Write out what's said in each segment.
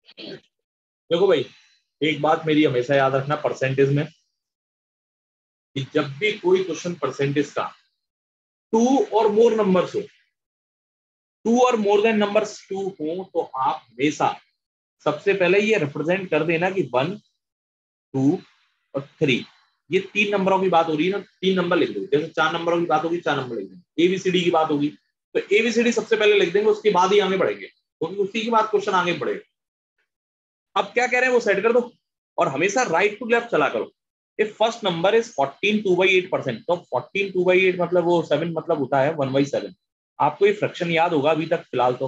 देखो भाई, एक बात मेरी हमेशा याद रखना परसेंटेज में, कि जब भी कोई क्वेश्चन परसेंटेज का टू और मोर नंबर्स हो, टू और मोर देन नंबर्स टू हो, तो आप हमेशा सबसे पहले ये रिप्रेजेंट कर देना कि वन, टू और थ्री, ये तीन नंबरों की बात हो रही है ना, तीन नंबर लिख दो। जैसे चार नंबरों की बात होगी, चार नंबर लिख देंगे। एबीसीडी की बात होगी तो एबीसीडी सबसे पहले लिख देंगे, उसके बाद ही आगे बढ़ेंगे, क्योंकि उसी के बाद क्वेश्चन आगे बढ़ेगा। अब क्या कह रहे हैं वो सेट कर दो, और हमेशा राइट टू लेफ्ट चला करो। इफ फर्स्ट नंबर इज 14 2/8%, तो 14 2/8 मतलब वो 7 मतलब होता है 1/7। आपको ये फ्रैक्शन याद होगा अभी तक फिलहाल तो,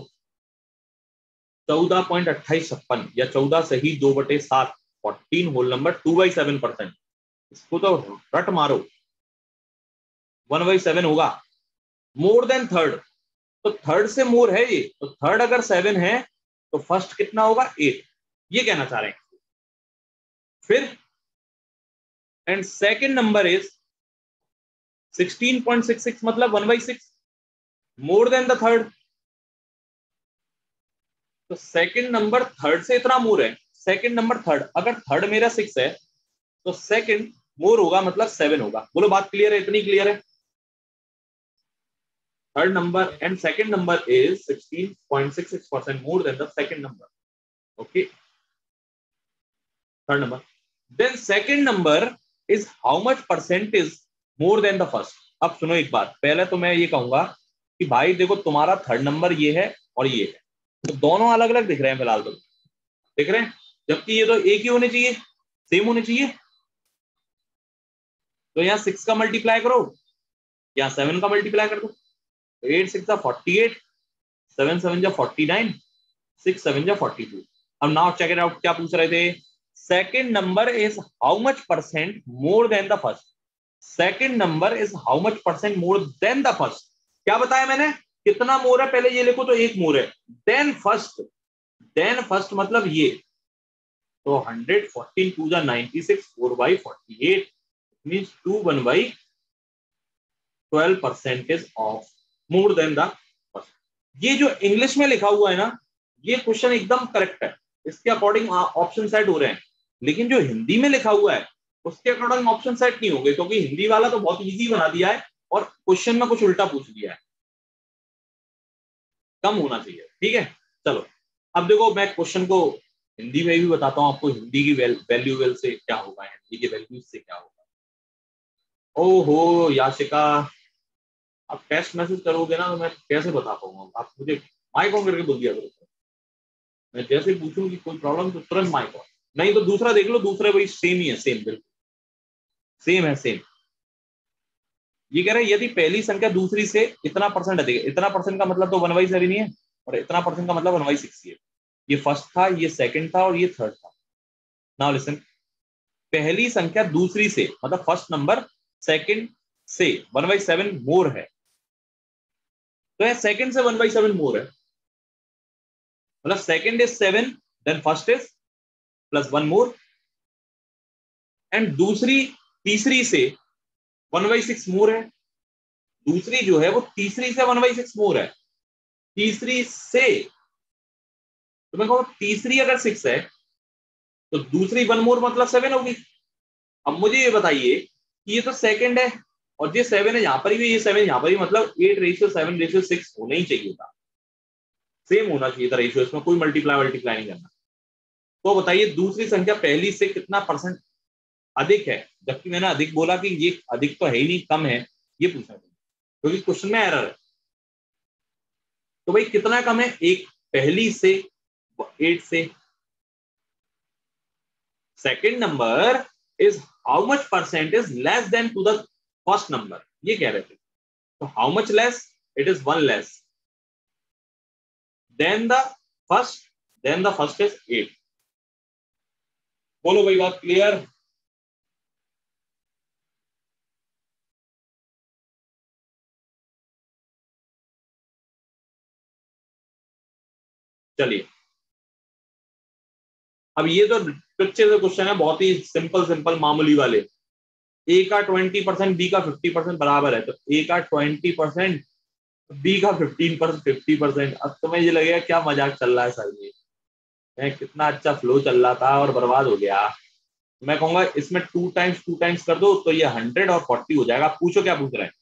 14.2856 या 14 सही 2/7, 14 होल नंबर 2/7%। इसको तो रट मारो, 1/7 होगा। मोर देन थर्ड, तो थर्ड से मोर है ये, तो थर्ड अगर 7 है तो फर्स्ट कितना होगा 8, ये कहना चाह रहे हैं। फिर एंड सेकेंड नंबर इज 16.66 मतलब 1/6, मोर देन द थर्ड। तो सेकंड नंबर थर्ड से इतना मोर है, सेकंड नंबर थर्ड, अगर थर्ड मेरा 6 है तो सेकंड मोर होगा मतलब 7 होगा। बोलो बात क्लियर है? इतनी क्लियर है? Third number and second number is 16.66% more than the second number. Okay, third number. Then second number is how much percentage more than the first. अब सुनो एक बात, पहले तो मैं ये कहूंगा कि भाई देखो, तुम्हारा थर्ड नंबर ये है और ये है, तो दोनों अलग अलग दिख रहे हैं फिलहाल तो, दिख रहे हैं, जबकि ये तो एक ही होने चाहिए, सेम होने चाहिए। तो यहाँ 6 का मल्टीप्लाई करो, यहाँ 7 का मल्टीप्लाई कर दो, 8 6 48, 7 7 49, 6 7 42। अब नाउ चेक इट आउट, क्या पूछ रहे थे? Second number is how much percent more than the first, second number is how much percent more than the first. क्या बताया मैंने? कितना मोर है पहले ये लिखो, तो एक मोर है। देन फर्स्ट, देन फर्स्ट मतलब ये, तो 114 2 96, 4/48 means 2 1/12% of more than the first. ये जो इंग्लिश में लिखा हुआ है ना, ये क्वेश्चन एकदम करेक्ट है, इसके अकॉर्डिंग ऑप्शन सेट हो रहे हैं। लेकिन जो हिंदी में लिखा हुआ है उसके अकॉर्डिंग ऑप्शन सेट नहीं होंगे, क्योंकि हिंदी वाला तो बहुत इजी बना दिया है और क्वेश्चन में कुछ उल्टा पूछ दिया है। कम होना चाहिए, ठीक है। चलो, अब देखो मैं क्वेश्चन को हिंदी में भी बताता हूँ आपको, हिंदी की वैल्यूएबल से क्या होगा, हिंदी के वैल्यूज से क्या होगा। ओहो याशिका, आप टेक्स्ट मैसेज करोगे ना तो मैं कैसे बता पाऊंगा? आप मुझे माइक ऑन करके बोल दिया करो, मैं जैसे पूछूं कि कोई प्रॉब्लम तो तुरंत माइक ऑन। नहीं तो दूसरा देख लो, दूसरा वही सेम ही है, सेम बिल्कुल सेम है, सेम। ये कह रहे हैं यदि पहली संख्या दूसरी से इतना परसेंट अधिक है, इतना परसेंट का मतलब तो 1/7 ही है, और इतना परसेंट का मतलब 1/6 ही है। ये फर्स्ट था, ये सेकंड था और ये थर्ड था। नाउ लिसन, पहली संख्या दूसरी से मतलब फर्स्ट नंबर सेकंड से 1/7 मोर है, तो यह सेकंड से 1/7 मोर है, मतलब second is 7, then first is +1 more, and दूसरी तीसरी से 1/6 मोर है। दूसरी जो है वो तीसरी से 1/6 मोर है, तीसरी से, तो मैं कहूँ तीसरी अगर 6 है तो दूसरी 1 मोर मतलब 7 होगी। अब मुझे ये बताइए कि ये तो सेकंड है और ये 7 है यहाँ पर भी, ये 7 यहाँ पर भी, मतलब 8:7:6 होना ही चाहिए था, सेम होना चाहिए था रेशियो, इसमें कोई मल्टीप्लाई मल्टीप्लाई नहीं करना। तो बताइए दूसरी संख्या पहली से कितना परसेंट अधिक है, जबकि मैंने अधिक बोला कि ये अधिक तो है ही नहीं, कम है, ये पूछा था क्योंकि क्वेश्चन में एरर है। तो भाई कितना कम है? एक पहली से 8 से। Second number is how much percent is less than to the first number, ये कह रहे थे। तो how much less? It is 1 less than the first, then the first is 8। बोलो भाई, बात क्लियर? चलिए, अब ये तो पिक्चर से क्वेश्चन है, बहुत ही सिंपल सिंपल मामूली वाले। ए का 20%, बी का 50% बराबर है, तो ए का 20%, बी का 15%, 50%। अब तुम्हें ये लगेगा क्या मजाक चल रहा है सर ये, कितना अच्छा फ्लो चल रहा था और बर्बाद हो गया। मैं कहूंगा इसमें 2 टाइम्स कर दो तो ये 100 और 40 हो जाएगा। पूछो क्या पूछ रहे हैं।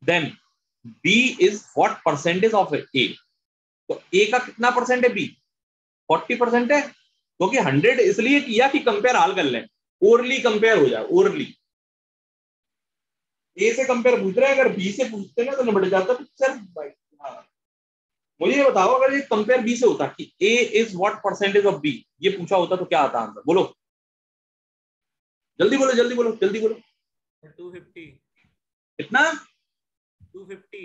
Then B is what percentage of A. तो ए का कितना परसेंट है? बी 40% है, क्योंकि 100 इसलिए किया कि कंपेयर हाल कर लें, ओरली कंपेयर हो जाए। ओरली ए से कंपेयर पूछ रहे हैं, अगर बी से पूछते ना तो निबट जाता। तो सर भाई मुझे ये बताओ, अगर ये कंपेयर बी से होता कि A is what percentage of B, ये पूछा होता तो क्या आता आंसर? बोलो जल्दी बोलो, जल्दी बोलो, जल्दी बोलो। 250। कितना? 250।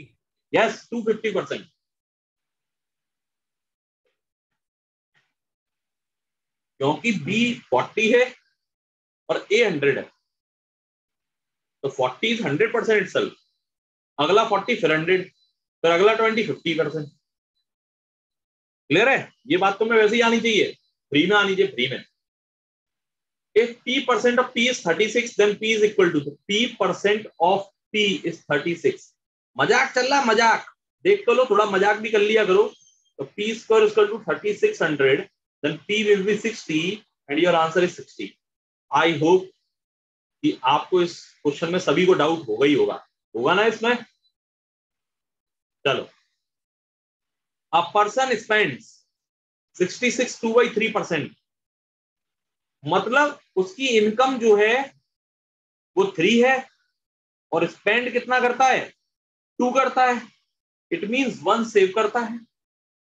यस 250%। क्योंकि बी 40 है और ए 100 है, तो 40 इज 100% इटसेल्फ। अगला 40 फिर 100, फिर अगला 20 50%। क्लियर है? ये बात तुम्हें वैसे ही आनी चाहिए, फ्री में आनी चाहिए, फ्री में। If P% of P is 36, then P is equal to P% of P is 36। मजाक चल रहा है, मजाक देख तो लो, थोड़ा मजाक भी कर लिया करो। तो P square is equal to 3600, then P will be 60 and your answer is 60। I hope कि आपको इस क्वेश्चन में सभी को डाउट होगा ही होगा, होगा ना इसमें। चलो, a person spends 66 2/3%, मतलब उसकी इनकम जो है वो 3 है और स्पेंड कितना करता है? 2 करता है। इट मींस 1 सेव करता है,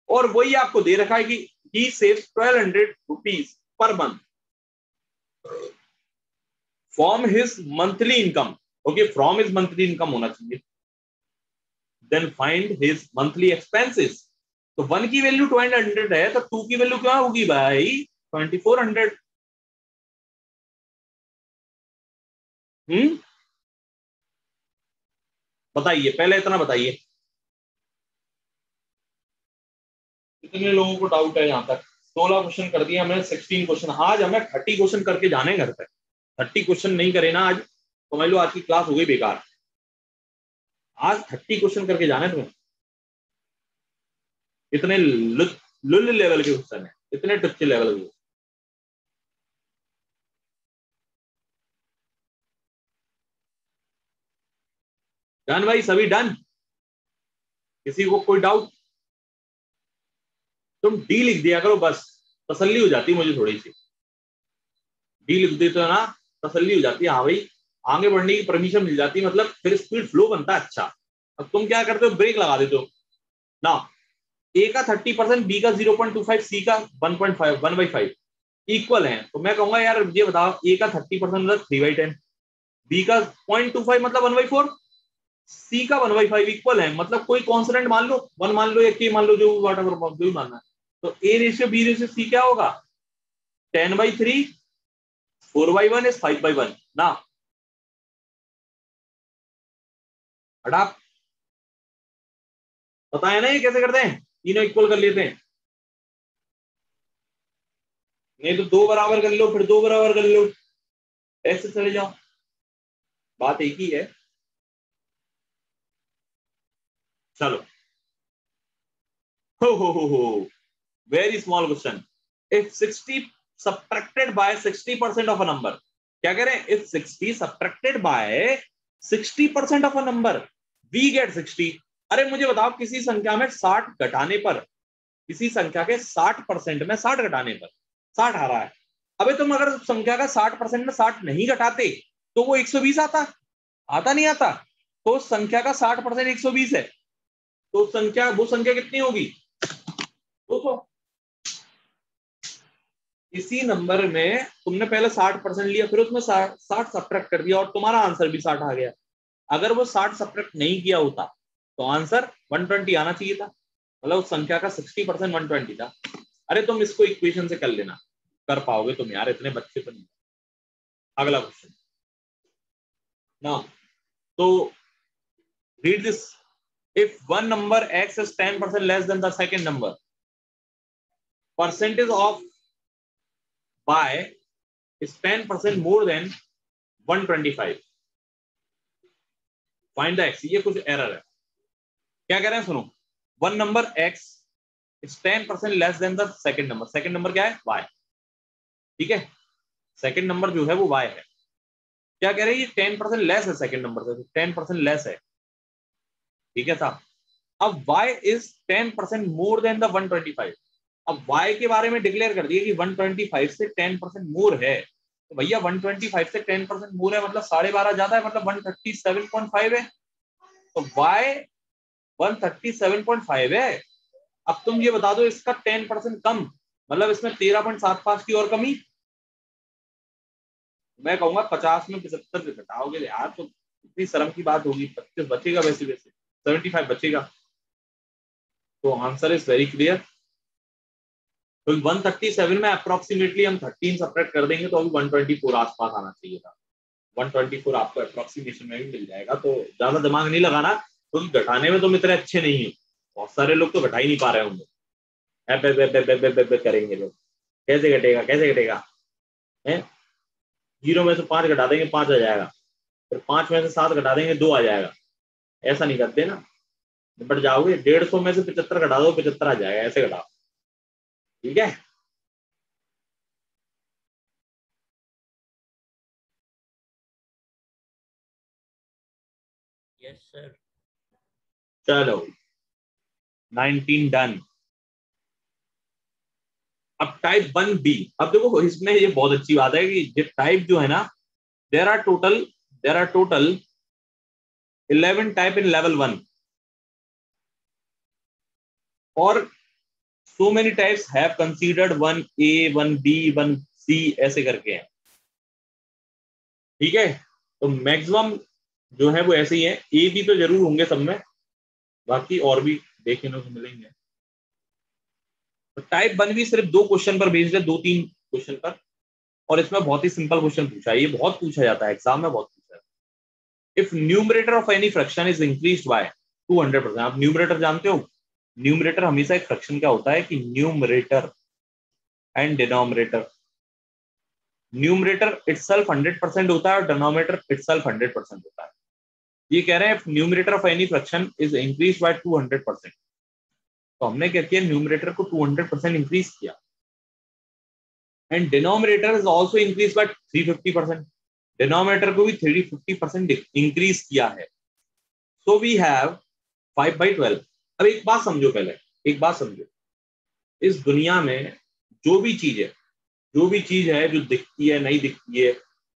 और वही आपको दे रखा है कि he saves 1200 rupees per month from his monthly income. Okay, from his monthly income होना चाहिए। Then find his monthly expenses. तो 1 की वैल्यू 1200 है, तो 2 की वैल्यू क्या होगी भाई? 2400। बताइए, पहले इतना बताइए, कितने लोगों को डाउट है? यहां तक 16 क्वेश्चन कर दिया हमने, 16 क्वेश्चन। आज हमें 30 क्वेश्चन करके जाने घर पे। 30 क्वेश्चन नहीं करे ना आज तो समझ लो आज की क्लास हो गई बेकार। आज 30 क्वेश्चन करके जाने तुम्हें। इतने लुल लेवल के क्वेश्चन है, इतने टच्चे लेवल के। डन भाई, सभी डन? किसी को कोई डाउट? तुम डी लिख दिया करो बस, तसल्ली हो जाती है मुझे थोड़ी सी। डी लिख देते हो ना, तसल्ली हो जाती है, हाँ भाई आगे बढ़ने की परमिशन मिल जाती है, मतलब फिर स्पीड फ्लो बनता है अच्छा। अब तुम क्या करते हो? ब्रेक लगा देते हो ना। ए का 30%, बी का 0.25, सी का 1.5, 1/5 इक्वल है। तो मैं कहूंगा यार ये बताओ, ए का 30% मतलब 3/10, बी का 0.25 मतलब 1/4, सी का 1/5 इक्वल है। मतलब कोई कॉन्स्टेंट मान लो, 1 मान लो या के मान लो, जो वॉटेवर जो भी मानना है। तो A ratio B ratio C क्या होगा? 10/3, 4/1 इज 5/1 ना। हटा, पता है ना ये कैसे करते हैं? तीनों इक्वल कर लेते हैं, नहीं तो 2 बराबर कर लो, फिर 2 बराबर कर लो, ऐसे चले जाओ, बात एक ही है। चलो, हो very small question. If 60 subtracted by 60% of a number, क्या कह रहे हैं? If 60 subtracted by 60% of a number we get 60। अरे मुझे बताओ, किसी संख्या में 60 घटाने पर, किसी संख्या के 60% में 60 घटाने पर 60 आ रहा है। अबे तुम अगर संख्या का 60% में 60 नहीं घटाते तो वो 120 आता? आता नहीं आता? तो संख्या का 60% 120 है, तो संख्या, वो संख्या कितनी होगी? 200। इसी नंबर में तुमने पहले 60% लिया, फिर उसमें 60 सब्ट्रैक्ट कर दिया और तुम्हारा आंसर भी 60 आ गया। अगर वो 60 सब्ट्रैक्ट नहीं किया होता तो आंसर 120 आना चाहिए था, मतलब उस संख्या का 60% 120 था। अरे तुम इसको इक्वेशन से कर लेना, कर पाओगे तुम यार, इतने बच्चे तो नहीं। अगला क्वेश्चन ना, तो read this. If one number x is 10% less than the second number, percentage of y is 10% more than 125, find the x। ये कुछ एरर है। क्या कह रहे हैं सुनो, one number x it's 10% less than the second number. Second number क्या है? y। ठीक है, सेकंड नंबर जो है वो y है। क्या कह रहे हैं? ये 10% लेस है सेकंड नंबर से, 10% लेस है। ठीक है साहब। अब y is 10% more than the 125। अब y के बारे में डिक्लेयर कर दिया कि 125 से 10% मोर है, तो भैया 125 से 10% मोर है मतलब 12.5 ज्यादा है, मतलब 137.5 है। तो y 137.5 है। अब तुम ये बता दो इसका 10% कम, मतलब इसमें 13.75 की और कमी। मैं कहूंगा 50 में 75 घटाओगे यार तो इतनी शर्म की बात होगी। 25 बचेगा, वैसे वैसे 75 बचेगा। तो आंसर इज वेरी क्लियर। तो 137 में अप्रोक्सीमेटली हम 13 सब्ट्रैक्ट कर देंगे तो अभी 124 आसपास आना चाहिए था। 124 आपको अप्रोक्सीमेशन में भी मिल जाएगा, तो ज्यादा दिमाग नहीं लगाना, क्योंकि तो घटाने में तुम इतने अच्छे नहीं हो। बहुत सारे लोग तो घटा ही नहीं पा रहे होंगे, करेंगे लोग। कैसे घटेगा, कैसे घटेगा है? 0 में से 5 घटा देंगे 5 आ जाएगा, फिर 5 में से 7 घटा देंगे 2 आ जाएगा। ऐसा नहीं करते ना, निपट जाओगे। 150 में से 75 घटा दो 75 आ जाएगा, ऐसे घटाओ। ठीक है, यस सर। चलो 19 डन। अब टाइप 1B। अब देखो इसमें ये बहुत अच्छी बात है कि ये टाइप जो है ना, there are total 11 type in level 1 और so many types have considered 1A 1B 1C ऐसे करके हैं। ठीक है, तो मैक्सिमम जो है वो ऐसे ही है। ए बी तो जरूर होंगे सब में, बाकी और भी देखने को मिलेंगे। तो टाइप 1B सिर्फ 2 क्वेश्चन पर बेस्ड है, 2-3 क्वेश्चन पर, और इसमें बहुत ही सिंपल क्वेश्चन पूछा है। ये बहुत पूछा जाता है एग्जाम में, बहुत पूछा है। If numerator of any fraction is increased by 200%। आप न्यूमरेटर जानते हो? न्यूमरेटर हमेशा एक फ्रैक्शन क्या होता है कि numerator and denominator, numerator itself 100% होता है और डिनोमिनेटर इटसेल्फ 100% होता है। ये कह रहे हैं numerator of any fraction is increase by 200%। तो हमने क्या किया, न्यूमरेटर को 200% इंक्रीज किया, and denominator is also increase by 350%। Denominator को भी 350% इंक्रीज किया है। So we have 5/12। अब एक बात समझो, पहले एक बात समझो, इस दुनिया में जो भी चीज है, जो भी चीज है जो दिखती है नहीं दिखती है,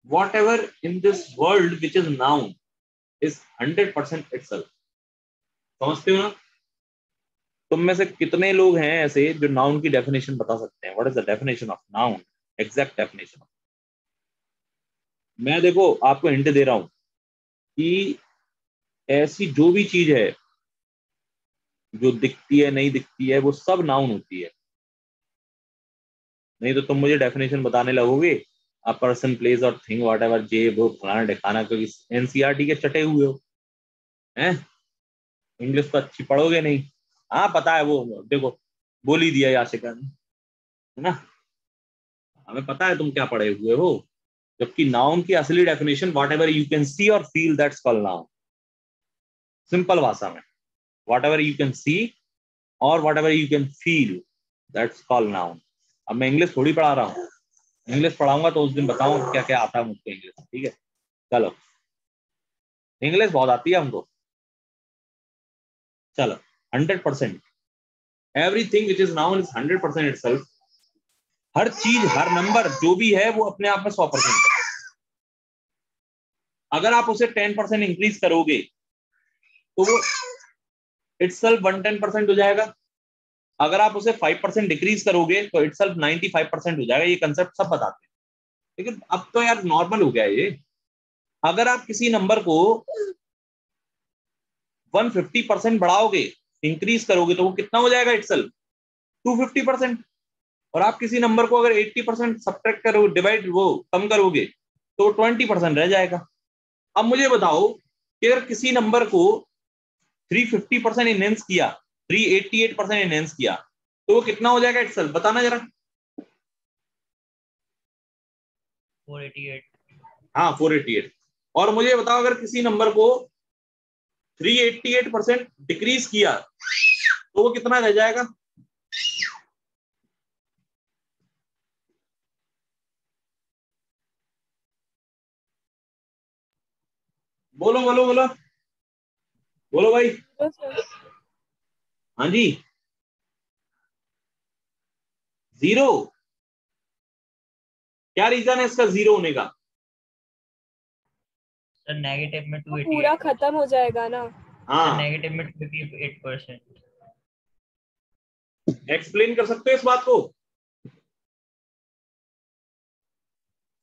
what ever in this world which is noun is 100% itself. समझते हो ना? तुम में से कितने लोग हैं ऐसे जो नाउन की डेफिनेशन बता सकते हैं? What is the definition of noun, exact definition? मैं देखो आपको हिंट दे रहा हूं कि ऐसी जो भी चीज है जो दिखती है नहीं दिखती है वो सब नाउन होती है। नहीं तो तुम मुझे डेफिनेशन बताने लगोगे अ पर्सन प्लेस और थिंग वॉट एवर जे वो फलाना ढिकाना, क्योंकि एनसीईआरटी के चटे हुए हो हैं, इंग्लिश तो अच्छी पढ़ोगे नहीं। हाँ पता है, वो देखो बोल ही दिया याशिका ने, है ना? हमें पता है तुम क्या पढ़े हुए हो। जबकि नाउन की असली definition whatever you can see और feel that's called noun. Simple भाषा में, whatever you can see और whatever you can feel that's called noun. अब मैं इंग्लिश थोड़ी पढ़ा रहा हूँ, इंग्लिश पढ़ाऊंगा तो उस दिन बताऊं क्या क्या आता है मुझको इंग्लिश। ठीक है, चलो इंग्लिश बहुत आती है हमको। चलो 100%, everything which is noun is 100% itself. हर चीज हर नंबर जो भी है वो अपने आप में 100% है। अगर आप उसे 10% इंक्रीज करोगे तो वो इटसेल्फ 110% हो जाएगा। अगर आप उसे 5% डिक्रीज करोगे तो इटसेल्फ 95% हो जाएगा। ये कंसेप्ट सब बताते हैं, लेकिन अब तो यार नॉर्मल हो गया ये। अगर आप किसी नंबर को 150% बढ़ाओगे, इंक्रीज करोगे, तो वो कितना हो जाएगा इटसेल्फ? 250%। और आप किसी नंबर को अगर 80% सब्ट्रैक्ट करोगे, डिवाइड वो कम करोगे, तो 20% रह जाएगा। अब मुझे बताओ कि अगर किसी नंबर को 350% इनहेंस किया, 388% इनहेंस किया, तो वो कितना हो जाएगा इटसेल्फ? बताना जरा। 488। हाँ 488। और मुझे बताओ अगर किसी नंबर को 388% डिक्रीज किया तो वो कितना रह जाएगा? बोलो बोलो बोलो बोलो भाई। हाँ जी, 0। क्या रीजन है इसका 0 होने का? सर नेगेटिव में वो पूरा 288। खत्म हो जाएगा ना। सर हाँ, नेगेटिव में 28%। एक्सप्लेन कर सकते हो इस बात को?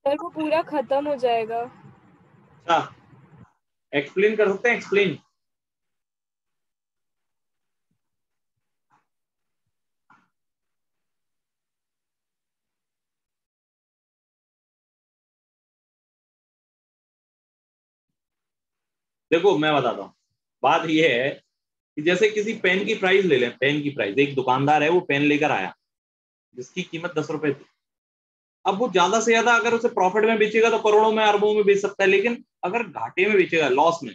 सर वो पूरा खत्म हो जाएगा। अच्छा, एक्सप्लेन कर सकते हैं, एक्सप्लेन। देखो मैं बताता हूँ, बात ये है कि जैसे किसी पेन की प्राइस ले लें, पेन की प्राइस, एक दुकानदार है वो पेन लेकर आया जिसकी कीमत 10 रुपए थी। अब वो ज्यादा से ज्यादा अगर उसे प्रॉफिट में बेचेगा तो करोड़ों में अरबों में बेच सकता है, लेकिन अगर घाटे में बेचेगा, लॉस में,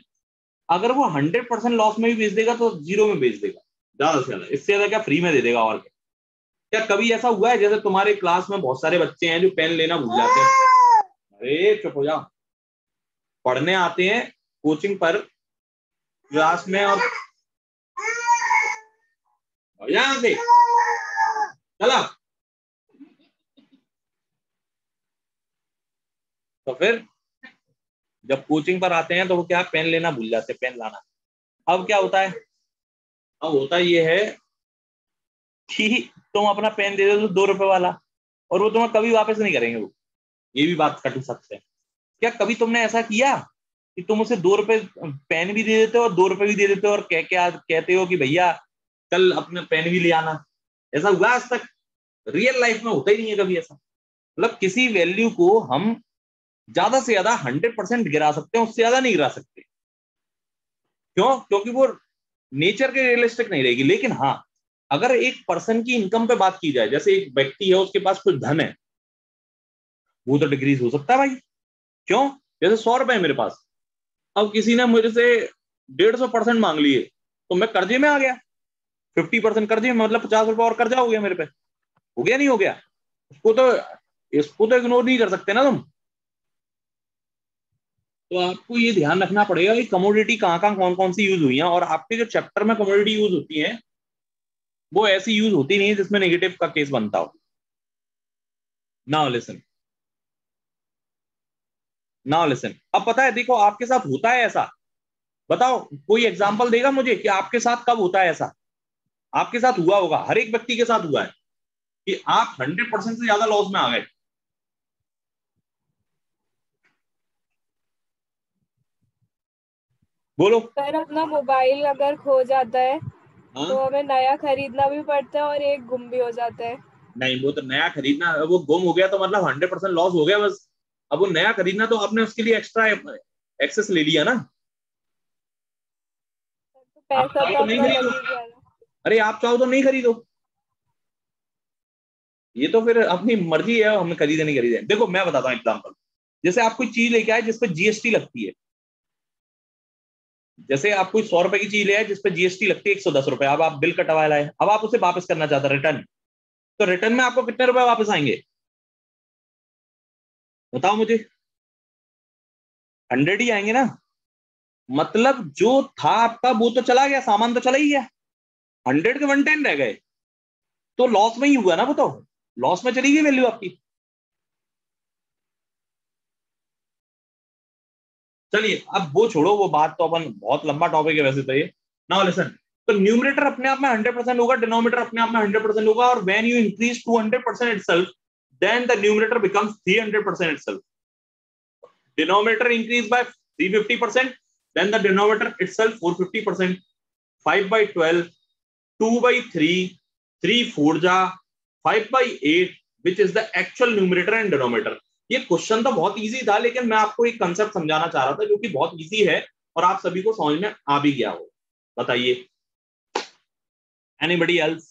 अगर वो 100% लॉस में भी बेच देगा तो 0 में बेच देगा ज्यादा से ज्यादा। इससे ज्यादा क्या फ्री में दे देगा? और क्या कभी ऐसा हुआ है जैसे तुम्हारे क्लास में बहुत सारे बच्चे हैं जो पेन लेना भूल जाते हैं? अरे चुप हो जाओ, पढ़ने आते हैं कोचिंग पर क्लास में और यहां से चला, तो फिर जब कोचिंग पर आते हैं तो वो क्या पेन लेना भूल जाते हैं, पेन लाना। अब क्या होता है? अब होता ये है कि तुम अपना पेन दे दो तो 2 रुपए वाला, और वो तुम्हें कभी वापस नहीं करेंगे वो। ये भी बात कटू सच है। क्या कभी तुमने ऐसा किया कि तुम उसे 2 रुपए पेन भी दे देते हो और 2 रुपए भी दे देते हो और कहते हो कि भैया कल अपने पेन भी ले आना? ऐसा हुआ आज तक? रियल लाइफ में होता ही नहीं है कभी ऐसा। मतलब किसी वैल्यू को हम ज्यादा से ज्यादा 100% गिरा सकते हैं, उससे ज्यादा नहीं गिरा सकते। क्यों? क्योंकि वो नेचर के रियलिस्टिक नहीं रहेगी। लेकिन हाँ, अगर एक पर्सन की इनकम पे बात की जाए, जैसे एक व्यक्ति है उसके पास कुछ धन है, वो तो डिक्रीज हो सकता है भाई। क्यों? जैसे 100 रुपए है मेरे पास, अब किसी ने मुझे से 150% मांग लिए तो मैं कर्जे में आ गया। 50% कर्जे में, मतलब 50 रुपए और कर्जा हो गया मेरे पे। हो गया नहीं हो गया? उसको तो इसको तो इग्नोर नहीं कर सकते ना तुम। तो आपको ये ध्यान रखना पड़ेगा कि कमोडिटी कहाँ कहाँ कौन कौन सी यूज हुई है, और आपके जो चैप्टर में कमोडिटी यूज होती है वो ऐसी यूज होती नहीं है जिसमें नेगेटिव का केस बनता हो। Now listen, now listen. अब पता है, देखो आपके साथ होता है ऐसा। बताओ, कोई एग्जांपल देगा मुझे कि आपके साथ कब होता है ऐसा? आपके साथ हुआ होगा, हर एक व्यक्ति के साथ हुआ है कि आप 100% से ज्यादा लॉस में आ गए। बोलो। सर अपना मोबाइल अगर खो जाता है हाँ, तो हमें नया खरीदना भी पड़ता है और एक गुम भी हो जाता है। नहीं वो तो नया खरीदना, वो गुम हो गया तो मतलब 100% लॉस हो गया बस। अब वो नया खरीदना तो आपने उसके लिए एक्स्ट्रा एक्सेस ले लिया ना। तो आप पैसा चाहो तो तो नहीं अपना लग खरीदो। ही गया ना। अरे आप चाहो तो नहीं खरीदो, ये तो फिर अपनी मर्जी है, हमें खरीदे नहीं खरीदे। देखो मैं बताता हूँ एग्जाम्पल। जैसे आप कोई चीज लेके आए जिसपे जीएसटी लगती है, जैसे आप कोई 100 रुपए की चीज ले आए जिसपे जीएसटी लगती है 110 रुपए, अब आप बिल कटवा लाए, अब आप उसे वापस करना चाहते हैं रिटर्न, तो रिटर्न में आपको कितने रुपए वापस आएंगे? बताओ मुझे। 100 ही आएंगे ना। मतलब जो था आपका वो तो चला गया, सामान तो चला ही गया, 100 के 110 रह गए, तो लॉस में ही हुआ ना वो तो। लॉस में चली गई वैल्यू आपकी। चलिए अब वो छोड़ो, वो बात तो अपन, बहुत लंबा टॉपिक है वैसे तो ये। Now listen. तो न्यूमरेटर अपने आप में 100% होगा, डिनोमिनेटर अपने आप में 100% होगा, और when you increase to 100% itself, then the numerator becomes 300% itself. Denominator increased by 350%, then the denominator itself 450%. 5 by 12, 2 by 3, 3 4 जा 5 by 8, which is the actual numerator and denominator. ये क्वेश्चन तो बहुत इजी था, लेकिन मैं आपको एक कंसेप्ट समझाना चाह रहा था जो कि बहुत इजी है और आप सभी को समझ में आ भी गया हो। बताइए, anybody else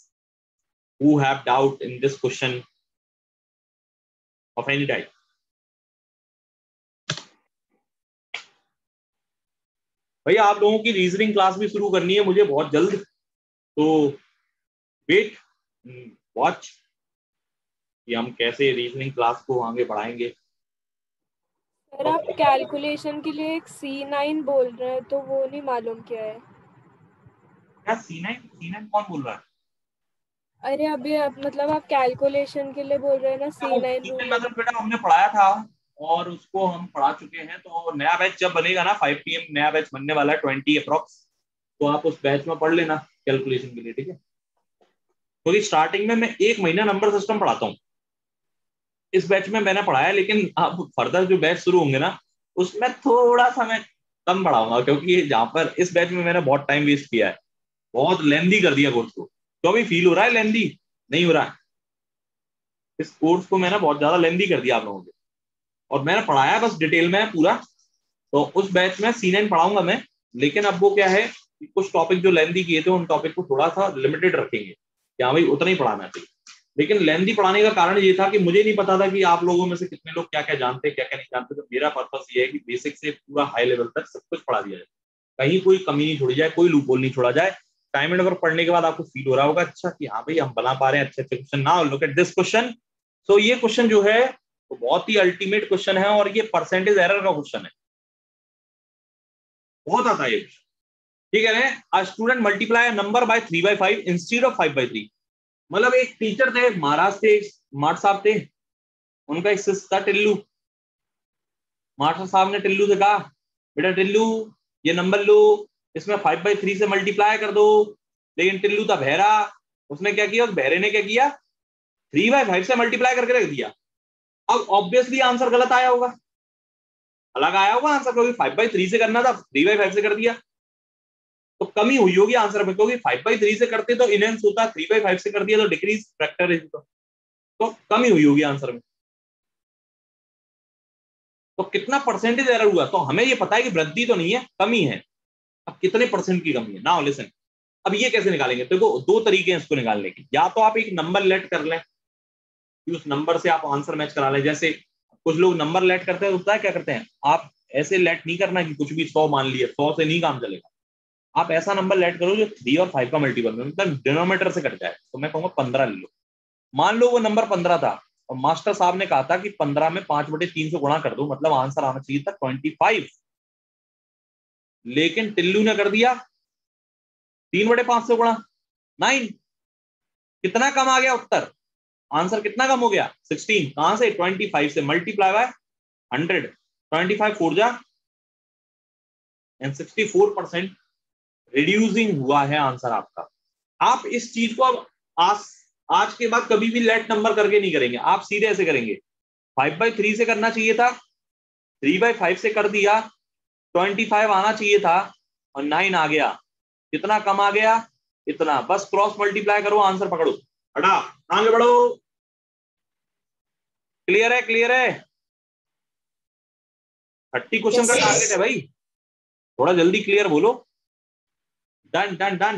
who have doubt in this question of any type? भैया आप लोगों की रीजनिंग क्लास भी शुरू करनी है मुझे बहुत जल्द, तो वेट, वॉच कि हम कैसे रीजनिंग क्लास को आगे बढ़ाएंगे। सर आप कैलकुलेशन के लिए एक C9 बोल रहे हैं तो वो नहीं मालूम क्या है। क्या C9 कौन बोल रहा है? अरे अभी आप मतलब आप कैलकुलेशन के लिए बोल रहे हैं ना, वो C9 रूल C9 लगा। मेथड बेटा हमने पढ़ाया था, और उसको हम पढ़ा चुके हैं। तो नया बैच जब बनेगा ना, 5 PM नया बैच बनने वाला है, 20 अप्रॉक्स, तो आप उस बैच में पढ़ लेना कैलकुलेशन के लिए, ठीक है? क्योंकि स्टार्टिंग में मैं 1 महीना नंबर सिस्टम पढ़ाता हूँ, इस बैच में मैंने पढ़ाया, लेकिन अब फर्दर जो बैच शुरू होंगे ना, उसमें थोड़ा सा मैं कम पढ़ाऊंगा, क्योंकि जहां पर इस बैच में मैंने बहुत टाइम वेस्ट किया है, बहुत लेंदी कर दिया कोर्स को। तो अभी फील हो रहा है लेंदी? नहीं हो रहा है? इस कोर्स को मैंने बहुत ज्यादा लेंदी कर दिया आप लोगों के, और मैंने पढ़ाया बस डिटेल में है पूरा। तो उस बैच में C9 पढ़ाऊंगा मैं, लेकिन अब वो क्या है कि कुछ टॉपिक जो लेंदी किए थे उन टॉपिक को थोड़ा सा लिमिटेड रखेंगे, कि हाँ भाई उतना ही पढ़ाना चाहिए। लेकिन लेंदी पढ़ाने का कारण ये था कि मुझे नहीं पता था कि आप लोगों में से कितने लोग क्या क्या जानते, क्या क्या नहीं जानते। तो मेरा पर्पस ये है कि बेसिक से पूरा हाई लेवल तक सब कुछ पढ़ा दिया जाए, कहीं कोई कमी नहीं छोड़ी जाए, कोई लूपहोल नहीं छोड़ा जाए। टाइम एंड वर्क पढ़ने के बाद आपको फील हो रहा होगा अच्छा कि हाँ भाई हम बना पा रहे हैं अच्छे अच्छे question. Now look at this question. So ये क्वेश्चन जो है वो बहुत ही अल्टीमेट क्वेश्चन है, और ये परसेंटेज एरर का क्वेश्चन है, बहुत आता है ये क्वेश्चन। ठीक है ना? A student multiply number by 3/5 instead of 5/3। मतलब एक टीचर थे, महाराज थे, मार्ट साहब थे, उनका एक शिष्य था टिल्लू। मास्टर साहब ने टिल्लू से कहा, बेटा टिल्लू ये नंबर लो, इसमें 5/3 से मल्टीप्लाई कर दो। लेकिन टिल्लू था बहरा, उसने क्या किया, उस बहरे ने क्या किया, 3/5 से मल्टीप्लाई करके रख दिया। अब ऑब्वियसली आंसर गलत आया होगा, अलग आया होगा आंसर, क्योंकि 5/3 से करना था, 3/5 से कर दिया। तो कमी हुई होगी आंसर में, क्योंकि 5/3 से करते तो इनहेंस होता, 3/5 से कर दिया तो डिक्रीज फैक्टर है। तो कमी हुई होगी आंसर में। तो कितना परसेंटेज एरर हुआ, तो हमें ये पता है कि वृद्धि तो नहीं है, कमी है। अब कितने परसेंट की कमी है, नाउ लिसन। अब ये कैसे निकालेंगे? देखो दो तरीके हैं इसको निकालने के। या तो आप एक नंबर लेट कर लें, कि उस नंबर से आप आंसर मैच करा लें। जैसे कुछ लोग नंबर लेट करते हैं, होता है क्या करते हैं, आप ऐसे लेट नहीं करना कि कुछ भी 100 मान लिया, 100 से नहीं काम चलेगा। आप ऐसा नंबर लेट करो जो 3 और 5 का मल्टीपल में, मतलब डिनोमिनेटर से कट जाए। तो मैं कहूंगा 15 ले लो। मान लो वो नंबर 15 था, और मास्टर साहब ने कहा था कि 15 में 5/3 से गुणा कर दो, मतलब आंसर आना चाहिए था 25। लेकिन टिल्लू ने कर दिया 3/5 से गुणा, 9। कितना कम आ गया उत्तर, आंसर कितना कम हो गया, 16। कहां से, 25 से मल्टीप्लाई बाय 100, 25 4 जा एंड 64% रिड्यूसिंग हुआ है आंसर आपका। आप इस चीज को अब आज आज के बाद कभी भी लेट नंबर करके नहीं करेंगे, आप सीधे ऐसे करेंगे। 5/3 से करना चाहिए था, 3/5 से कर दिया, 25 आना चाहिए था, और 9 आ गया। कितना कम आ गया, इतना। बस क्रॉस मल्टीप्लाई करो, आंसर पकड़ो, हटा, आगे बढ़ो। क्लियर है? क्लियर है? 30 क्वेश्चन का यस सर। टारगेट है भाई, थोड़ा जल्दी क्लियर बोलो। Done done done,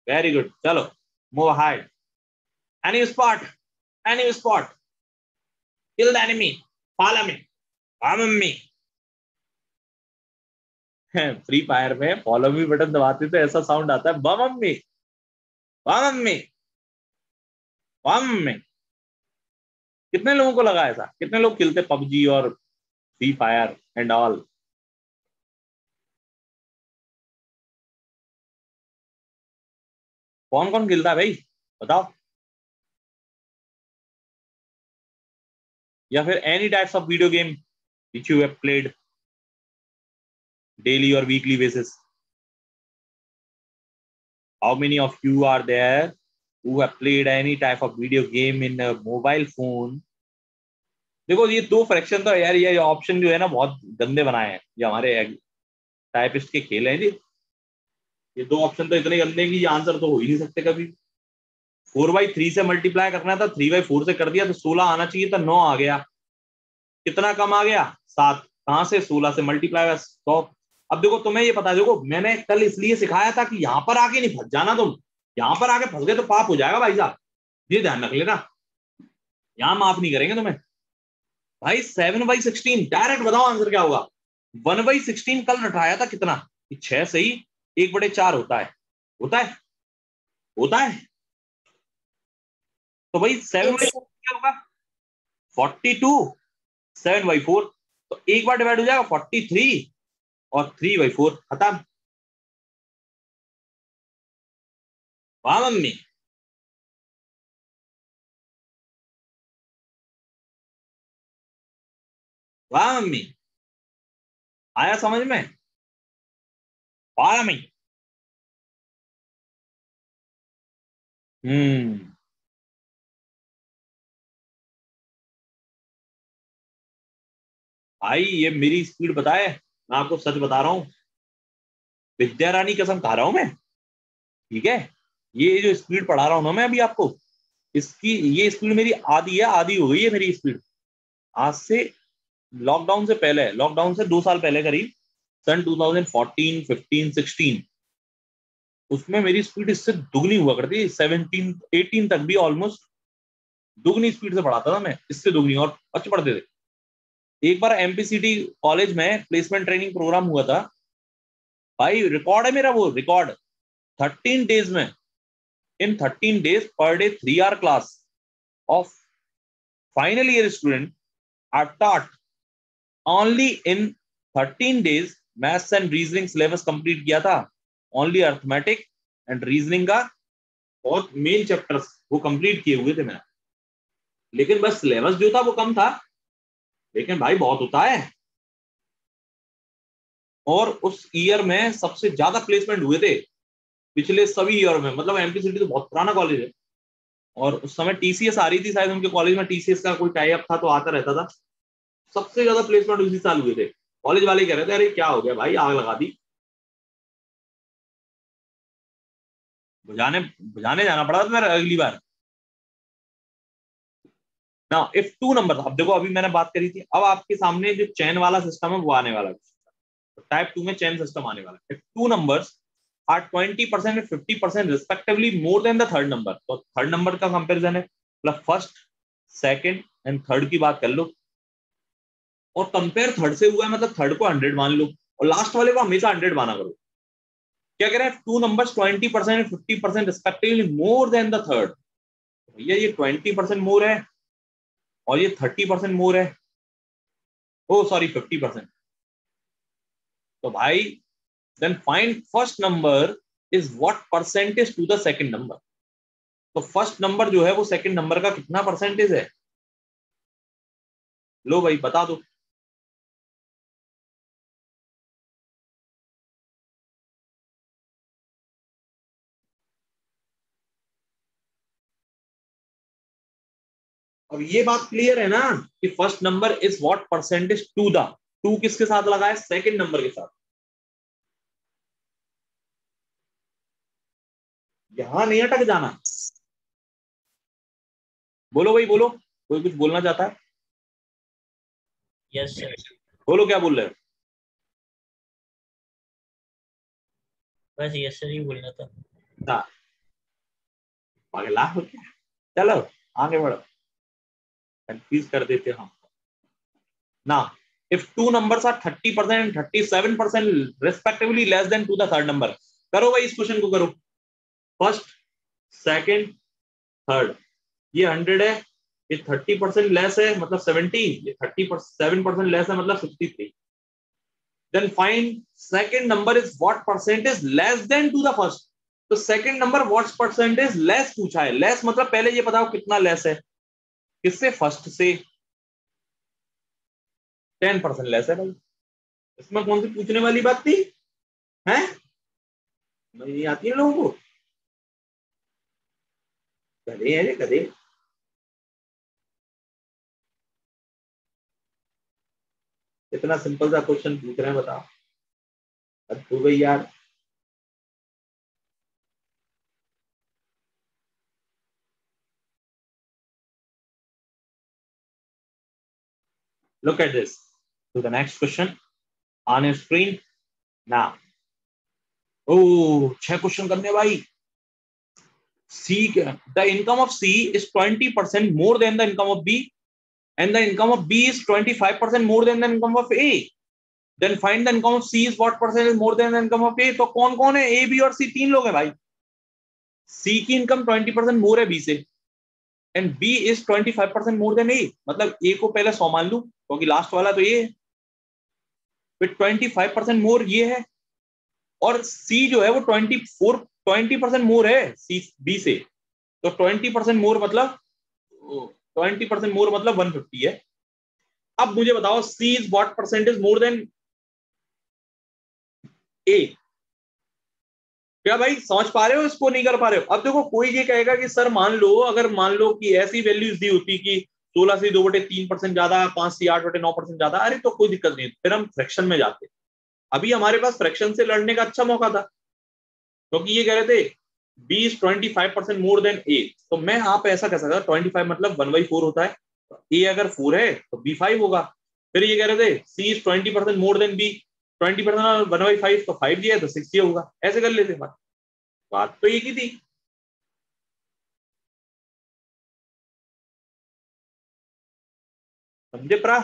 very good. चलो move hide, any spot, any spot, kill the enemy, follow me, follow me. Free Fire में फॉलो मी बटन दबाते तो ऐसा साउंड आता है, बम मी, बम मी, बम मी। कितने लोगों को लगा ऐसा, कितने लोग खेलते पबजी और फ्री फायर एंड ऑल? कौन कौन खेलता है भाई, बताओ। या फिर any types of video game which you have played daily or weekly basis? How many of you are there who have played any type of video game in a mobile phone? देखो ये दो fraction तो यार, ये option जो है ना बहुत गंदे बनाए हैं, ये हमारे टाइपिस्ट के खेल हैं जी। ये दो ऑप्शन तो इतने गंदे हैं कि ये आंसर तो हो ही नहीं सकते कभी। 4/3 से मल्टीप्लाई करना था, 3/4 से कर दिया तो 16 आना चाहिए था, 9 आ गया। कितना कम आ गया, 7। कहां से, 16 से मल्टीप्लाई बाय 100। अब देखो तुम्हें ये पता, देखो मैंने कल इसलिए सिखाया था कि यहां पर आके नहीं फंस जाना तुम। यहां पर आके फंस गए तो पाप हो जाएगा भाई साहब, ये ध्यान रख लेना। यहां माफ नहीं करेंगे तुम्हें भाई। 7/16 डायरेक्ट बताओ आंसर क्या होगा। 1/16 कल रटाया था कितना, 6 से ही 1/4 होता है, होता है, होता है। तो भाई 7 यस सर। क्या होगा, 42। 7/4, तो एक बार डिवाइड हो जाएगा 43 और 3/4 खत्म। वाह मम्मी, वाह मम्मी, आया समझ में? वाह मम्मी। हम्म। भाई ये मेरी स्पीड बताए, मैं आपको सच बता रहा हूँ, विद्या रानी कसम खा रहा हूं मैं, ठीक है? ये जो स्पीड पढ़ा रहा हूं ना मैं अभी आपको, इसकी ये स्पीड मेरी आधी है, आधी हो गई है मेरी स्पीड। आज से लॉकडाउन से पहले, लॉकडाउन से 2 साल पहले करीब, सन 2014, 15, 16, उसमें मेरी स्पीड इससे दुगनी हुआ करती, 17, 18 तक भी ऑलमोस्ट दुगनी स्पीड से पढ़ाता था मैं, इससे दुगनी, और अच्छे पढ़ते थे। एक बार एमपीसीटी कॉलेज में प्लेसमेंट ट्रेनिंग प्रोग्राम हुआ था भाई, रिकॉर्ड है मेरा वो रिकॉर्ड, 13 डेज में, इन 13 days per day 3 hour class of final year student are taught only in 13 days। Maths and reasoning syllabus complete किया था, ओनली अर्थमेटिक एंड रीजनिंग का बहुत मेन चैप्टर्स वो कंप्लीट किए हुए थे मैंने, लेकिन बस सिलेबस जो था वो कम था, लेकिन भाई बहुत होता है। और उस ईयर में सबसे ज्यादा प्लेसमेंट हुए थे पिछले सभी ईयर में, मतलब एमपीसीटी तो बहुत पुराना कॉलेज है, और उस समय टीसीएस आ रही थी शायद उनके कॉलेज में, टीसीएस का कोई टाई अप था तो आता रहता था। सबसे ज्यादा प्लेसमेंट उसी साल हुए थे। कॉलेज वाले कह रहे थे अरे क्या हो गया भाई, आग लगा दी, बुझाने बुझाने जाना पड़ा था मेरा अगली बार ना। इफ टू नंबर, अब देखो अभी मैंने बात करी थी, अब आपके सामने जो चैन वाला सिस्टम है वो आने वाला है, टाइप 2 में चैन सिस्टम आने वाला है। If two numbers are 20% and 50% respectively more than the third number, तो थर्ड नंबर का कंपेरिजन है, मतलब फर्स्ट, सेकंड एंड थर्ड की बात कर लो, और कंपेयर थर्ड से हुआ है मतलब थर्ड को 100 मान लो, और लास्ट वाले को हमेशा 100 माना करो। क्या कह रहे हैं, two numbers 20% and 50% respectively more than the third, भैया ये 20% मोर है और ये 30% मोर है, ओ सॉरी 50%। तो भाई then find first number is what percentage to the second number, तो फर्स्ट नंबर जो है वो सेकंड नंबर का कितना परसेंटेज है, लो भाई बता दो। अब ये बात क्लियर है ना कि first number is what percentage to the, to किसके साथ लगा है, सेकंड नंबर के साथ। यहां नहीं अटक जाना, बोलो भाई बोलो, कोई कुछ बोलना चाहता है? Yes sir. बोलो क्या बोल रहे हो? बस यस सर ही बोलना था। हाँ, पगला हो क्या? चलो आगे बढ़ो, कंफ्यूज कर देते हम ना। If two numbers are 30% and 37% respectively less than to the third number, करो भाई इस क्वेश्चन को करो। फर्स्ट, सेकंड, थर्ड, ये 100 है, ये 30% लेस है मतलब 70, ये 37% लेस है मतलब 63। Then find second number is what percentage less than to the first, तो second number what percentage less पूछा है, लेस मतलब पहले ये बताओ कितना लेस है, किससे, फर्स्ट से। 10% लेस है भाई, इसमें कौन सी पूछने वाली बात थी? है नहीं आती है लोगों को, गधे हैं गधे। इतना सिंपल सा क्वेश्चन पूछ रहे हैं, बताओ, अब हो गई यार। Look at this. To the next question on your screen now. Oh, 6 question करने भाई। C, the income of C is 20% more than the income of B, and the income of B is 25% more than the income of A. Then find the income of C is what percent is more than the income of A. तो कौन कौन है, A, B और C, 3 लोग हैं भाई। C की income 20% मोर है B से, and B is 25% more than A, मतलब ए को पहले 100 मान लू क्योंकि लास्ट वाला तो ये है, फिर 25% मोर ये है, और सी जो है वो 20% मोर है सी बी से, तो 20% मोर मतलब 20% मोर मतलब 150 है। अब मुझे बताओ C is what percentage more than A? क्या भाई समझ पा रहे हो इसको, नहीं कर पा रहे हो? अब देखो कोई ये कहेगा कि सर मान लो, अगर मान लो कि ऐसी वैल्यूज दी होती कि 16 से 2/3% ज्यादा, 5 से 8/9% ज्यादा, अरे तो कोई दिक्कत नहीं, फिर हम फ्रैक्शन में जाते। अभी हमारे पास फ्रैक्शन से लड़ने का अच्छा मौका था, क्योंकि ये कह रहे थे बी इज 25% मोर देन ए, तो मैं आप ऐसा कह सकता 25 मतलब 1/4 होता है, ए अगर 4 है तो बी 5 होगा। फिर ये कह रहे थे सी इज 20% मोर देन बी, 20% 1/5 तो 5 दिया है तो 60 होगा, ऐसे कर लेते। बात तो एक ही थी। समझे प्रा?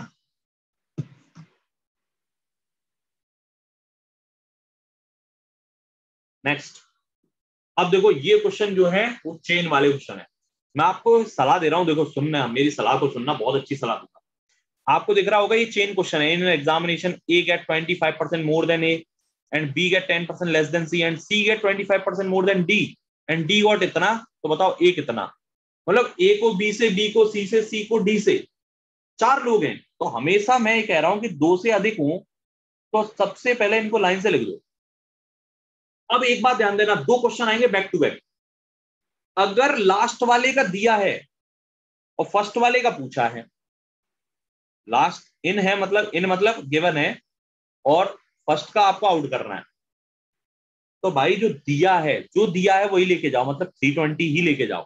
नेक्स्ट, अब देखो ये क्वेश्चन जो है वो चेन वाले क्वेश्चन है। मैं आपको सलाह दे रहा हूं, देखो सुनना, मेरी सलाह को सुनना, बहुत अच्छी सलाह दूंगा। आपको दिख रहा होगा ये चेन क्वेश्चन है। In examination A get 25% more than A and B get 10% less than C and C get 25% more than D and D got इतना, तो बताओ ए कितना? मतलब ए को बी से, बी को सी से, सी को डी से, 4 लोग हैं। तो हमेशा मैं ये कह रहा हूं कि 2 से अधिक हूं तो सबसे पहले इनको लाइन से लिख दो। अब एक बात ध्यान देना, 2 क्वेश्चन आएंगे बैक टू बैक। अगर लास्ट वाले का दिया है और फर्स्ट वाले का पूछा है, लास्ट इन है मतलब इन मतलब गिवन है, और फर्स्ट का आपको आउट करना है, तो भाई जो दिया है वही लेके जाओ, मतलब 320 ही लेके जाओ।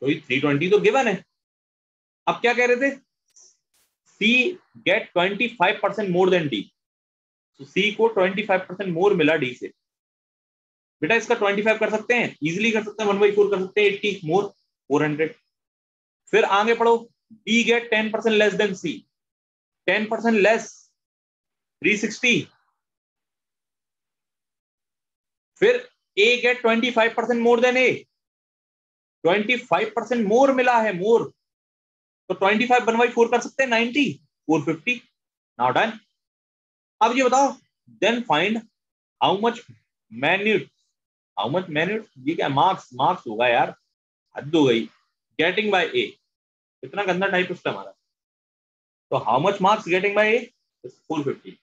तो 320 तो गिवन है। अब क्या कह रहे थे? सी गेट 25% मोर देन डी, तो सी को 25% मोर मिला डी से। बेटा इसका 25 कर सकते हैं, इजीली कर सकते हैं, 1/4 कर सकते हैं, 80 मोर 400। फिर आगे पढ़ो, बी गेट 10% लेस देन सी, 10% लेस 360। फिर ए गेट 25% मोर देन ए, 25% मोर मिला है, मोर, तो 25 1/4 कर सकते हैं, 90 450। Now done. अब ये बताओ, then find how much minute, how much minute, ये क्या मार्क्स होगा यार, हद हो गई। गेटिंग बाय ए, इतना गंदा टाइपिस्ट है हमारा। तो how much marks getting by A 450।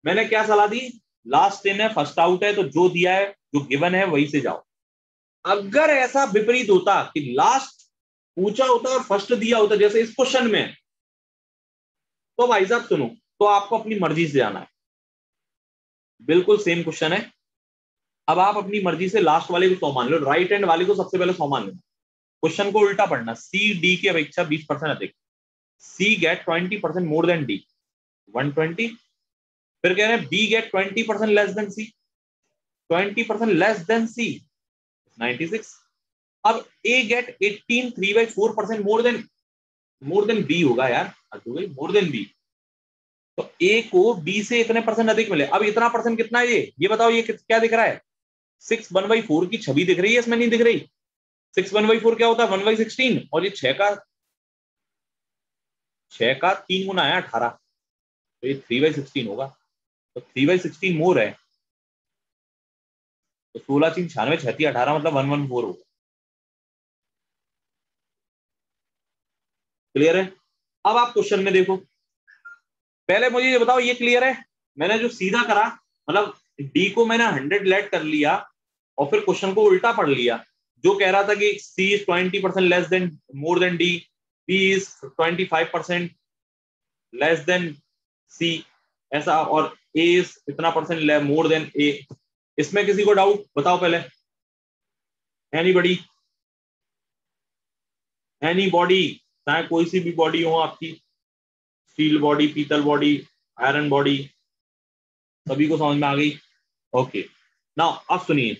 मैंने क्या सलाह दी? लास्ट इन है, फर्स्ट आउट है, तो जो दिया है, जो गिवन है वही से जाओ। अगर ऐसा विपरीत होता कि लास्ट पूछा होता और फर्स्ट दिया होता जैसे इस क्वेश्चन में, तो भाई साहब सुनो, तो आपको अपनी मर्जी से जाना है। बिल्कुल सेम क्वेश्चन है। अब आप अपनी मर्जी से लास्ट वाले को 100 मान लो, राइट हैंड वाले को सबसे पहले 100 मान लेना। क्वेश्चन को उल्टा पढ़ना, सी डी की अपेक्षा 20% अधिक, सी गेट 20% मोर देन डी 120। फिर कह रहे हैं बी गेट 20% लेस देन सी, 20% लेस देन सी 96। अब ए गेट 18 3/4% मोर देन बी होगा यार, मोर देन बी, तो ए को बी से इतने परसेंट अधिक मिले। अब इतना परसेंट कितना है ये बताओ, ये क्या दिख रहा है? 6 1/4 की छवि दिख रही है, इसमें नहीं दिख रही। 6 1/4 क्या होता है? 1/16, और ये 6 का 3 गुना है 18, तो ये 3/16 होगा। तो 3/16 मोर है, तो 16 3 96 36 18 मतलब 114 होगा। क्लियर है? अब आप क्वेश्चन में देखो, पहले मुझे ये बताओ ये क्लियर है? मैंने जो सीधा करा, मतलब डी को मैंने 100 लेट कर लिया और फिर क्वेश्चन को उल्टा पढ़ लिया। जो कह रहा था कि C is 20% less than more than D, B is 25% less than C, ऐसा, और ए इज इतना परसेंट मोर देन ए। इसमें किसी को डाउट? बताओ पहले, एनीबॉडी, एनीबॉडी, चाहे कोई सी भी बॉडी हो आपकी, स्टील बॉडी, पीतल बॉडी, आयरन बॉडी, सभी को समझ में आ गई? ओके, नाउ अब सुनिए,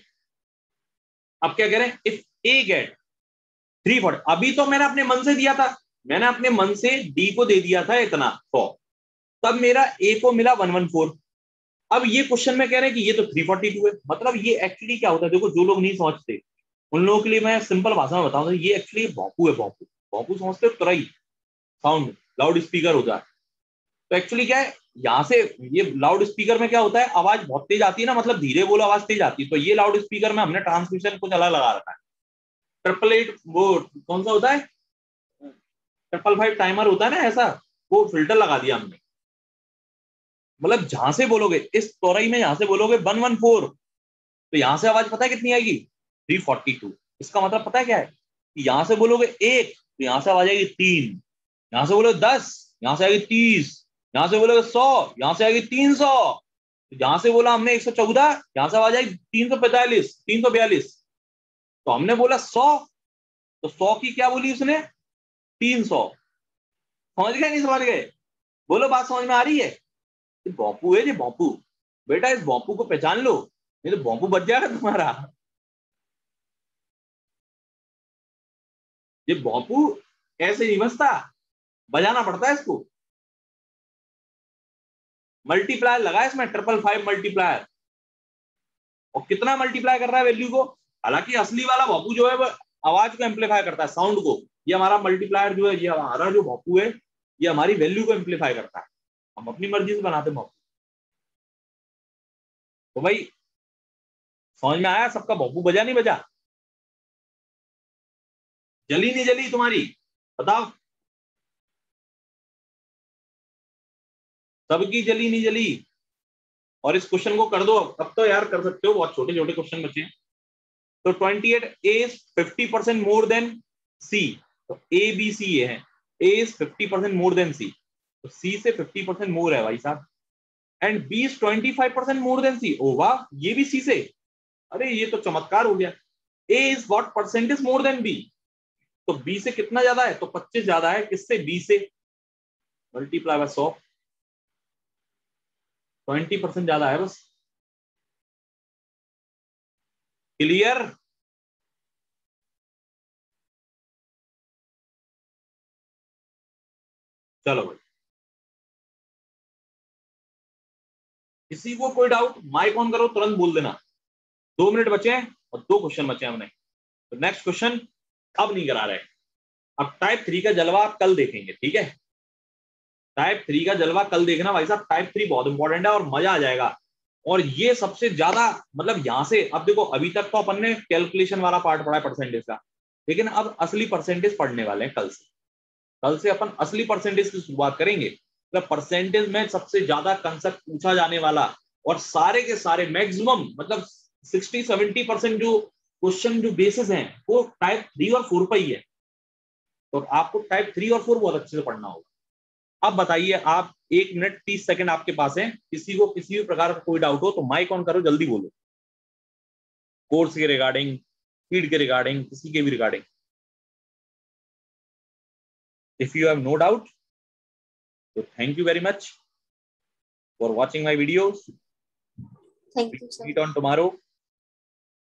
अब क्या कह रहे हैं? इफ ए गेट 340, अभी तो मैंने अपने मन से दिया था, मैंने अपने मन से डी को दे दिया था इतना 100, तब मेरा ए को मिला 114। अब ये क्वेश्चन में कह रहे हैं कि ये तो 342 है, मतलब ये एक्चुअली क्या होता है, देखो जो लोग नहीं समझते, उन लोगों के लिए मैं सिंपल भाषा में बताऊं, ये एक्चुअली भोंपू है। भोंपू भोंपू समझते हो, तुरई साउंड लाउड स्पीकर होता है। तो एक्चुअली क्या है, यहाँ से ये लाउड स्पीकर में क्या होता है, आवाज बहुत तेज आती है ना, मतलब धीरे बोलो आवाज तेज आती है। तो ये लाउड स्पीकर में हमने ट्रांसमिशन कुछ अलग लगा रखा है। 888 वो कौन सा होता है, 555 टाइमर होता है ना ऐसा, वो फिल्टर लगा दिया हमने। मतलब जहां से बोलोगे इस तोरई में, यहां से बोलोगे 114, तो यहां से आवाज पता है कितनी आएगी, 342। इसका मतलब पता है क्या है, कि यहां से बोलोगे 1 तो यहां से आवाज आएगी 3, यहां से बोलोगे 10 यहां से आएगी 30, यहां से बोलोगे 100 यहां से आएगी 300, यहां से बोला हमने 114 यहां से आवाज आएगी 345 342। तो हमने बोला 100, तो 100 की क्या बोली उसने, 300। समझ गए नहीं समझ गए, बोलो बात समझ में आ रही है। ये भोंपू है, ये भोंपू। बेटा इस भोंपू को पहचान लो, नहीं तो भोंपू बच जाएगा तुम्हारा। ये भोंपू ऐसे नहीं बचता, बजाना पड़ता है इसको। मल्टीप्लायर लगा है इसमें, 555 मल्टीप्लायर। और कितना मल्टीप्लाई कर रहा है वैल्यू को। हालांकि असली वाला भोंपू जो है वो आवाज को एम्पलीफाई करता है, साउंड को। ये हमारा मल्टीप्लायर जो है, ये हमारा जो भोंपू है, ये हमारी वैल्यू को एम्पलीफाई करता है। हम अपनी मर्जी से बनाते हैं भोंपू। तो भाई समझ में आया सबका, भोंपू बजा नहीं बजा, जली नहीं जली तुम्हारी, बताओ। सबकी जली नहीं जली। और इस क्वेश्चन को कर दो अब तो यार, कर सकते हो, बहुत छोटे छोटे क्वेश्चन बचे हैं। तो 28 ए इज 50% मोर देन सी। तो ए बी सी ये है, ए इज 50% मोर देन सी, तो सी से 50% मोर है भाई साहब। And B is 25% more than C, ओ वाह, ये भी सी से, अरे ये तो चमत्कार हो गया। A is what percentage more than B, तो बी से कितना ज्यादा है, तो 25 ज्यादा है, किससे, बी से। मल्टीप्लाई बाय 100, 20% ज्यादा है बस। क्लियर। चलो भाई, किसी को कोई डाउट, माइक ऑन करो, तुरंत बोल देना। 2 मिनट बचे हैं और 2 क्वेश्चन बचे हैं हमने। तो नेक्स्ट क्वेश्चन अब नहीं करा रहे, अब टाइप 3 का जलवा आप कल देखेंगे, ठीक है। टाइप 3 का जलवा कल देखना भाई साहब, टाइप 3 बहुत इंपॉर्टेंट है और मजा आ जाएगा। और ये सबसे ज्यादा, मतलब यहां से अब देखो, अभी तक तो अपन ने कैलकुलेशन वाला पार्ट पढ़ा है परसेंटेज का, लेकिन अब असली परसेंटेज पढ़ने वाले हैं कल से। कल से अपन असली परसेंटेज की शुरुआत करेंगे। तो परसेंटेज में सबसे ज्यादा कंसेप्ट पूछा जाने वाला, और सारे के सारे मैक्सिमम, मतलब 60-70% जो क्वेश्चन जो बेसिस हैं वो टाइप 3 और 4 पर ही है। तो आपको टाइप 3 और 4 बहुत अच्छे से पढ़ना होगा। अब बताइए आप, 1 मिनट 30 सेकंड आपके पास है, किसी को किसी भी प्रकार का कोई डाउट हो तो माइक ऑन करो, जल्दी बोलो। कोर्स के रिगार्डिंग, फीड के रिगार्डिंग, किसी के भी regarding. If you have no doubt, तो thank you very much for watching my videos. Thank you, sir. Meet on tomorrow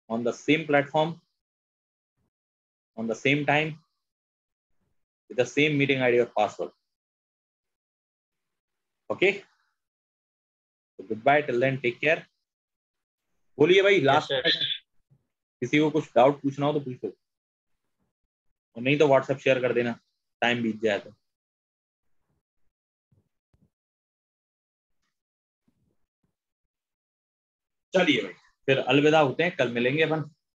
on the same platform, on the same time, with the same meeting ID or password. Okay? So goodbye till then, take care. बोलिए भाई, last किसी को कुछ doubt पूछना हो तो पूछो, और नहीं तो व्हाट्सएप शेयर कर देना, टाइम बीत जाए तो। चलिए भाई, फिर अलविदा होते हैं, कल मिलेंगे अपन।